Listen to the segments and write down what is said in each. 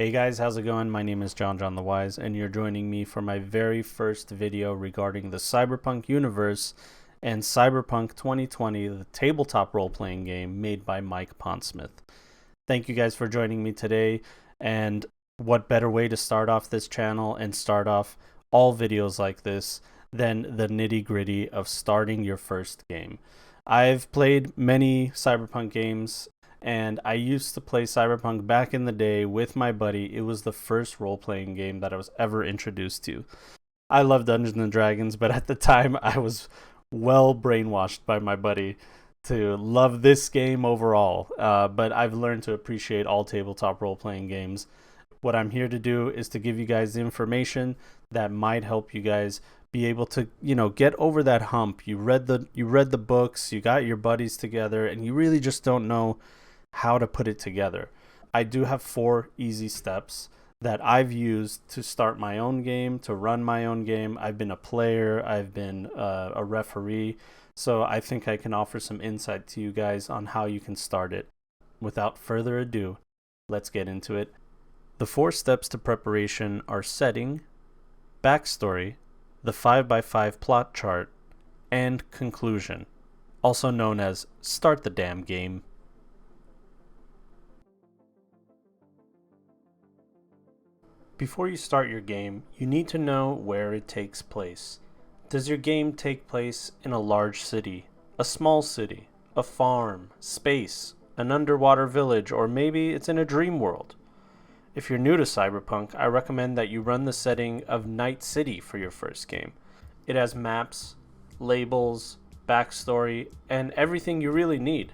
Hey guys, how's it going? My name is John the Wise, and you're joining me for my very first video regarding the Cyberpunk universe and Cyberpunk 2020, the tabletop role-playing game made by Mike Pondsmith. Thank you guys for joining me today, and what better way to start off this channel and start off all videos like this than the nitty-gritty of starting your first game. I've played many Cyberpunk games, and I used to play Cyberpunk back in the day with my buddy. It was the first role-playing game that I was ever introduced to. I love Dungeons and Dragons, but at the time I was well brainwashed by my buddy to love this game overall. But I've learned to appreciate all tabletop role-playing games. What I'm here to do is to give you guys the information that might help you guys be able to, get over that hump. You read the books, you got your buddies together, and you really just don't know how to put it together. I do have 4 easy steps that I've used to start my own game, to run my own game. I've been a player, I've been a referee, so I think I can offer some insight to you guys on how you can start it. Without further ado, let's get into it. The 4 steps to preparation are setting, backstory, the 5x5 plot chart, and conclusion, also known as start the damn game. Before you start your game, you need to know where it takes place. Does your game take place in a large city, a small city, a farm, space, an underwater village, or maybe it's in a dream world? If you're new to Cyberpunk, I recommend that you run the setting of Night City for your first game. It has maps, labels, backstory, and everything you really need.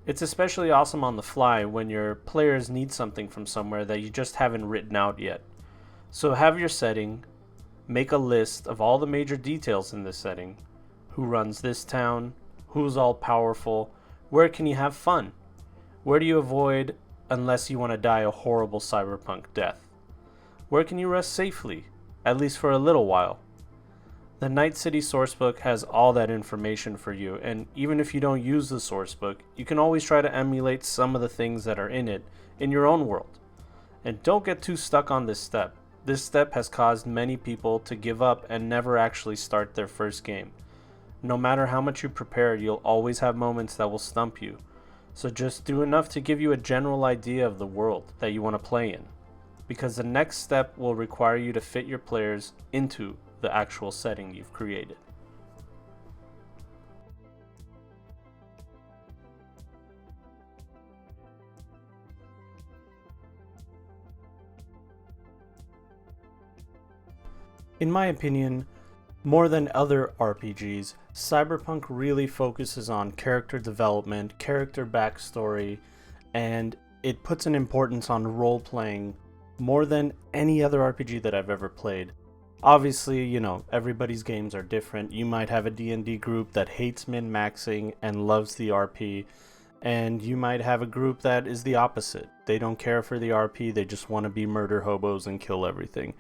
It's especially awesome on the fly when your players need something from somewhere that you just haven't written out yet. So have your setting, make a list of all the major details in this setting. Who runs this town? Who's all powerful? Where can you have fun? Where do you avoid unless you want to die a horrible cyberpunk death? Where can you rest safely, at least for a little while? The Night City sourcebook has all that information for you, and even if you don't use the sourcebook, you can always try to emulate some of the things that are in it in your own world. And don't get too stuck on this step. This step has caused many people to give up and never actually start their first game. No matter how much you prepare, you'll always have moments that will stump you. So just do enough to give you a general idea of the world that you want to play in, because the next step will require you to fit your players into the actual setting you've created. In my opinion, more than other RPGs, Cyberpunk really focuses on character development, character backstory, and it puts an importance on role-playing more than any other RPG that I've ever played. Obviously, everybody's games are different. You might have a D&D group that hates min-maxing and loves the RP, and you might have a group that is the opposite. They don't care for the RP, they just want to be murder hobos and kill everything.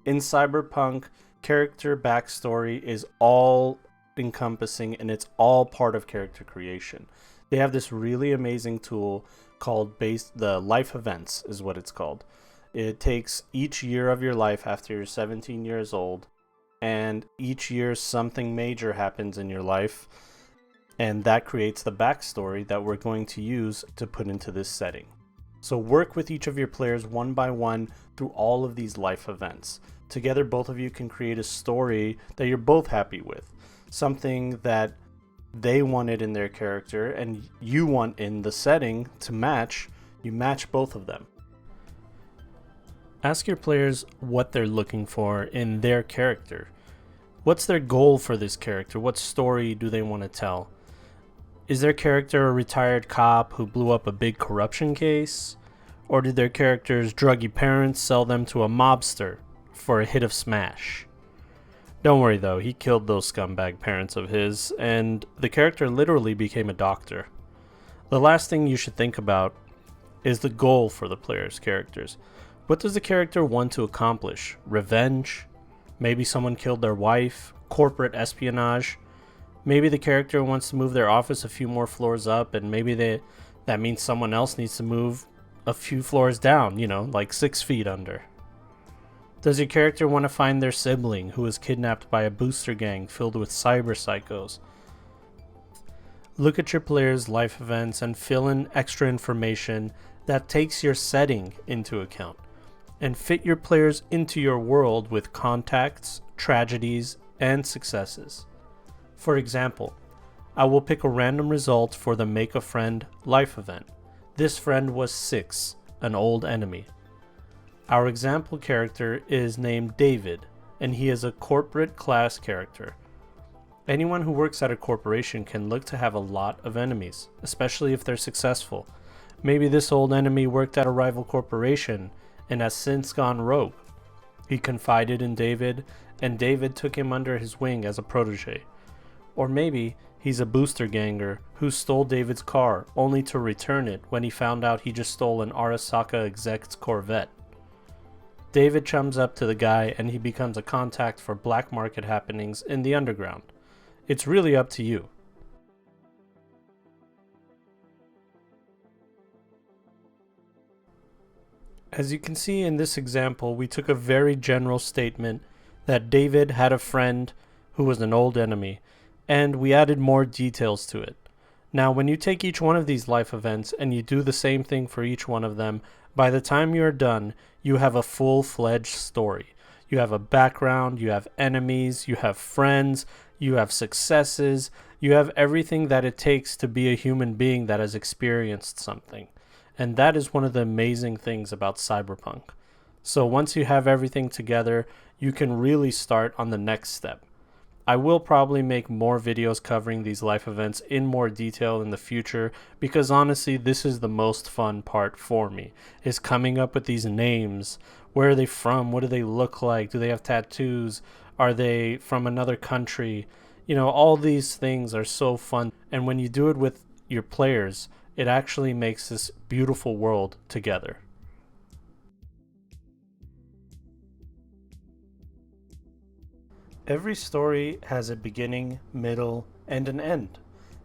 In Cyberpunk, character backstory is all encompassing, and it's all part of character creation. They have this really amazing tool called the life events is what it's called. It takes each year of your life after you're 17 years old, and each year something major happens in your life, and that creates the backstory that we're going to use to put into this setting. So work with each of your players one by one through all of these life events. Together, both of you can create a story that you're both happy with, something that they wanted in their character and you want in the setting to match. You match both of them. Ask your players what they're looking for in their character. What's their goal for this character? What story do they want to tell? Is their character a retired cop who blew up a big corruption case? Or did their character's druggy parents sell them to a mobster for a hit of smash? Don't worry though, he killed those scumbag parents of his, and the character literally became a doctor. The last thing you should think about is the goal for the player's characters. What does the character want to accomplish? Revenge? Maybe someone killed their wife? Corporate espionage? Maybe the character wants to move their office a few more floors up, and maybe that means someone else needs to move a few floors down, like 6 feet under? Does your character want to find their sibling who was kidnapped by a booster gang filled with cyber psychos? Look at your player's life events and fill in extra information that takes your setting into account, and fit your players into your world with contacts, tragedies, and successes. For example, I will pick a random result for the Make a Friend life event. This friend was 6, an old enemy. Our example character is named David, and he is a corporate class character. Anyone who works at a corporation can look to have a lot of enemies, especially if they're successful. Maybe this old enemy worked at a rival corporation and has since gone rogue. He confided in David, and David took him under his wing as a protege. Or maybe he's a booster ganger who stole David's car only to return it when he found out he just stole an Arasaka exec's Corvette. David chums up to the guy and he becomes a contact for black market happenings in the underground. It's really up to you. As you can see in this example, we took a very general statement that David had a friend who was an old enemy, and we added more details to it. Now, when you take each one of these life events and you do the same thing for each one of them, by the time you're done, you have a full-fledged story. You have a background, you have enemies, you have friends, you have successes, you have everything that it takes to be a human being that has experienced something. And that is one of the amazing things about Cyberpunk. So once you have everything together, you can really start on the next step. I will probably make more videos covering these life events in more detail in the future, because honestly this is the most fun part for me, is coming up with these names. Where are they from? What do they look like? Do they have tattoos? Are they from another country? All these things are so fun, and when you do it with your players, it actually makes this beautiful world together. Every story has a beginning, middle, and an end.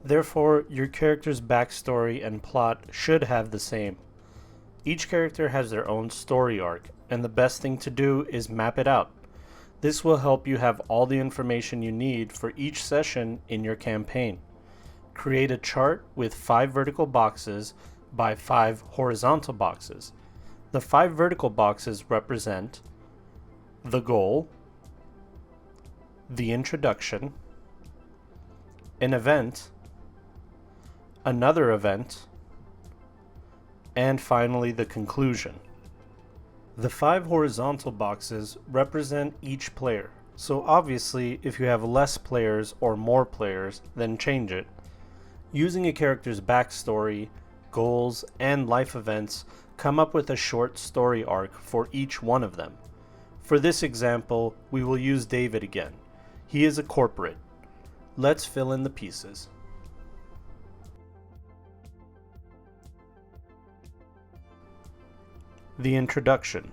Therefore, your character's backstory and plot should have the same. Each character has their own story arc, and the best thing to do is map it out. This will help you have all the information you need for each session in your campaign. Create a chart with 5 vertical boxes by 5 horizontal boxes. The 5 vertical boxes represent the goal, the introduction, an event, another event, and finally the conclusion. The 5 horizontal boxes represent each player, so obviously if you have less players or more players, then change it. Using a character's backstory, goals, and life events, come up with a short story arc for each one of them. For this example, we will use David again. He is a corporate. Let's fill in the pieces. The introduction.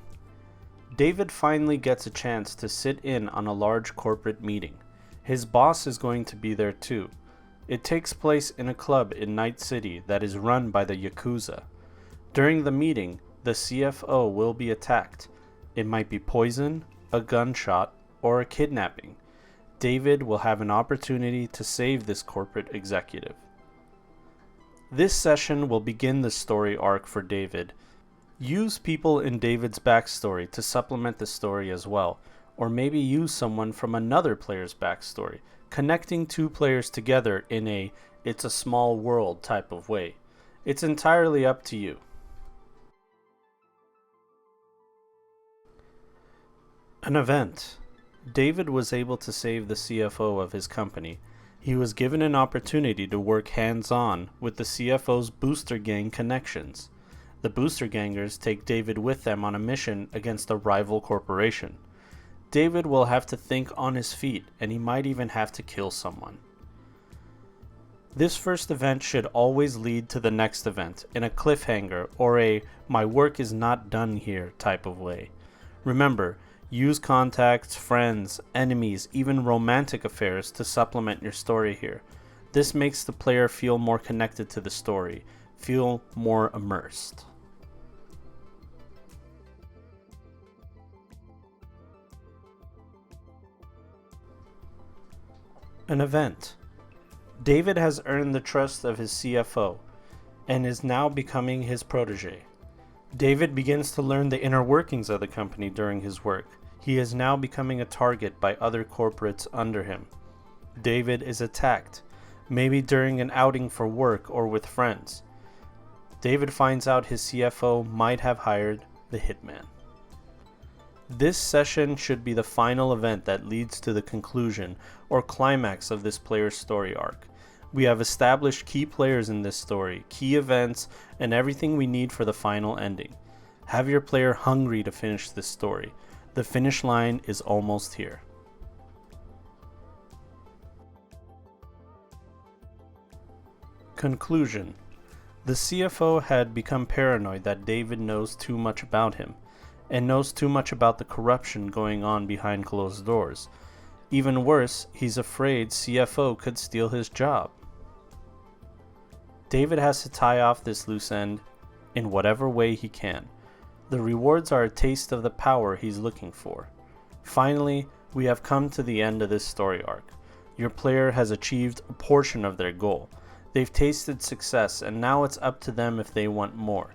David finally gets a chance to sit in on a large corporate meeting. His boss is going to be there too. It takes place in a club in Night City that is run by the Yakuza. During the meeting, the CFO will be attacked. It might be poison, a gunshot, or a kidnapping. David will have an opportunity to save this corporate executive. This session will begin the story arc for David. Use people in David's backstory to supplement the story as well, or maybe use someone from another player's backstory, connecting 2 players together in a "it's a small world" type of way. It's entirely up to you. An event. David was able to save the CFO of his company. He was given an opportunity to work hands-on with the CFO's booster gang connections. The booster gangers take David with them on a mission against a rival corporation. David will have to think on his feet, and he might even have to kill someone. This first event should always lead to the next event in a cliffhanger or a "my work is not done here" type of way. Remember, use contacts, friends, enemies, even romantic affairs to supplement your story here. This makes the player feel more connected to the story, feel more immersed. An event. David has earned the trust of his CFO and is now becoming his protege. David begins to learn the inner workings of the company during his work. He is now becoming a target by other corporates under him. David is attacked, maybe during an outing for work or with friends. David finds out his CFO might have hired the hitman. This session should be the final event that leads to the conclusion or climax of this player's story arc. We have established key players in this story, key events, and everything we need for the final ending. Have your player hungry to finish this story. The finish line is almost here. Conclusion. The CFO had become paranoid that David knows too much about him, and knows too much about the corruption going on behind closed doors. Even worse, he's afraid CFO could steal his job. David has to tie off this loose end in whatever way he can. The rewards are a taste of the power he's looking for. Finally, we have come to the end of this story arc. Your player has achieved a portion of their goal. They've tasted success, and now it's up to them if they want more.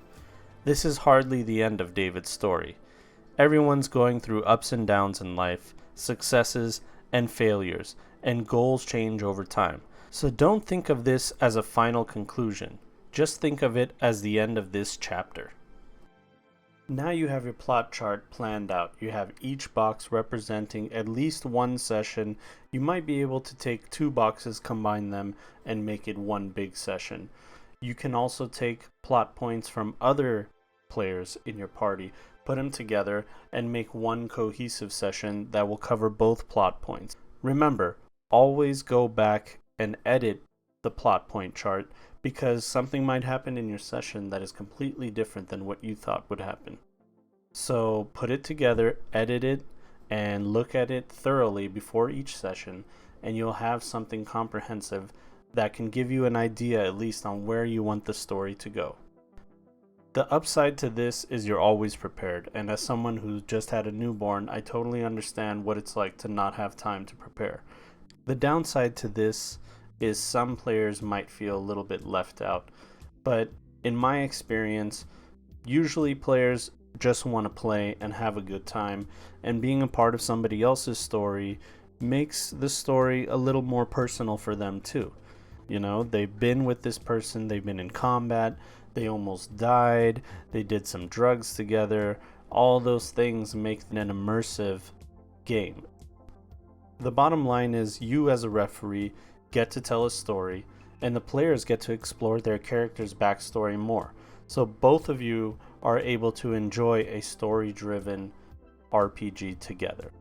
This is hardly the end of David's story. Everyone's going through ups and downs in life, successes and failures, and goals change over time. So don't think of this as a final conclusion. Just think of it as the end of this chapter. Now you have your plot chart planned out. You have each box representing at least one session. You might be able to take two boxes, combine them, and make it one big session. You can also take plot points from other players in your party, put them together, and make one cohesive session that will cover both plot points. Remember, always go back and edit the plot point chart, because something might happen in your session that is completely different than what you thought would happen. So put it together, edit it, and look at it thoroughly before each session, and you'll have something comprehensive that can give you an idea at least on where you want the story to go. The upside to this is you're always prepared, and as someone who just had a newborn, I totally understand what it's like to not have time to prepare. The downside to this is some players might feel a little bit left out, but in my experience, usually players just want to play and have a good time, and being a part of somebody else's story makes the story a little more personal for them too. You know, they've been with this person, they've been in combat, they almost died, they did some drugs together. All those things make an immersive game. The bottom line is you as a referee get to tell a story, and the players get to explore their character's backstory more. So both of you are able to enjoy a story-driven RPG together.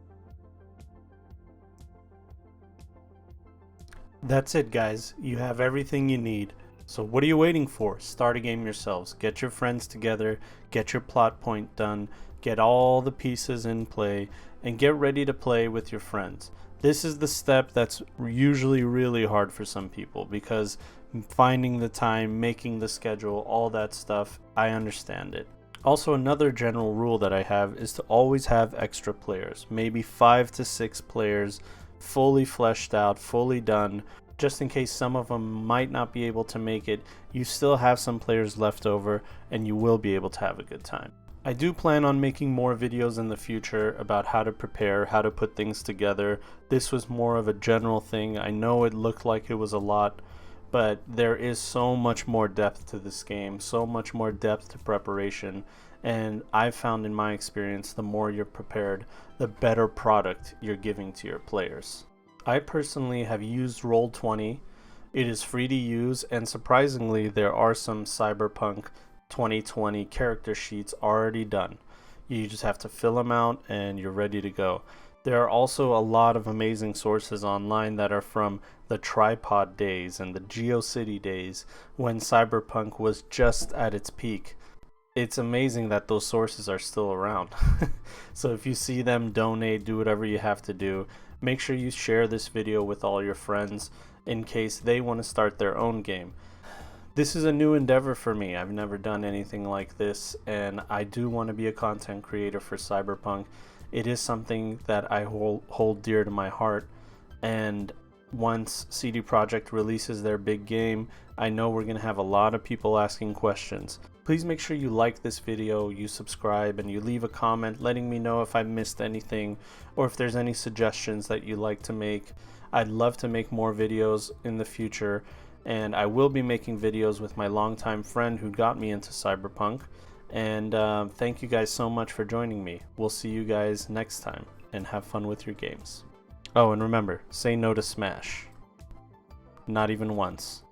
That's it, guys. You have everything you need. So what are you waiting for? Start a game yourselves. Get your friends together, get your plot point done, get all the pieces in play, and get ready to play with your friends. This is the step that's usually really hard for some people, because finding the time, making the schedule, all that stuff, I understand it. Also, another general rule that I have is to always have extra players, maybe 5 to 6 players, fully fleshed out, fully done, just in case some of them might not be able to make it. You still have some players left over, and you will be able to have a good time. I do plan on making more videos in the future about how to prepare, how to put things together. This was more of a general thing. I know it looked like it was a lot, but there is so much more depth to this game, so much more depth to preparation, and I've found in my experience, the more you're prepared, the better product you're giving to your players. I personally have used Roll20. It is free to use, and surprisingly, there are some Cyberpunk 2020 character sheets already done. You just have to fill them out and you're ready to go. There are also a lot of amazing sources online that are from the Tripod days and the GeoCity days when Cyberpunk was just at its peak. It's amazing that those sources are still around. So if you see them, donate, do whatever you have to do. Make sure you share this video with all your friends in case they want to start their own game. This is a new endeavor for me. I've never done anything like this, and I do want to be a content creator for Cyberpunk. It is something that I hold dear to my heart, and once CD Projekt releases their big game, I know we're going to have a lot of people asking questions. Please make sure you like this video, you subscribe, and you leave a comment letting me know if I missed anything or if there's any suggestions that you'd like to make. I'd love to make more videos in the future, and I will be making videos with my longtime friend who got me into Cyberpunk. And thank you guys so much for joining me. We'll see you guys next time, and have fun with your games. Oh, and remember, say no to Smash. Not even once.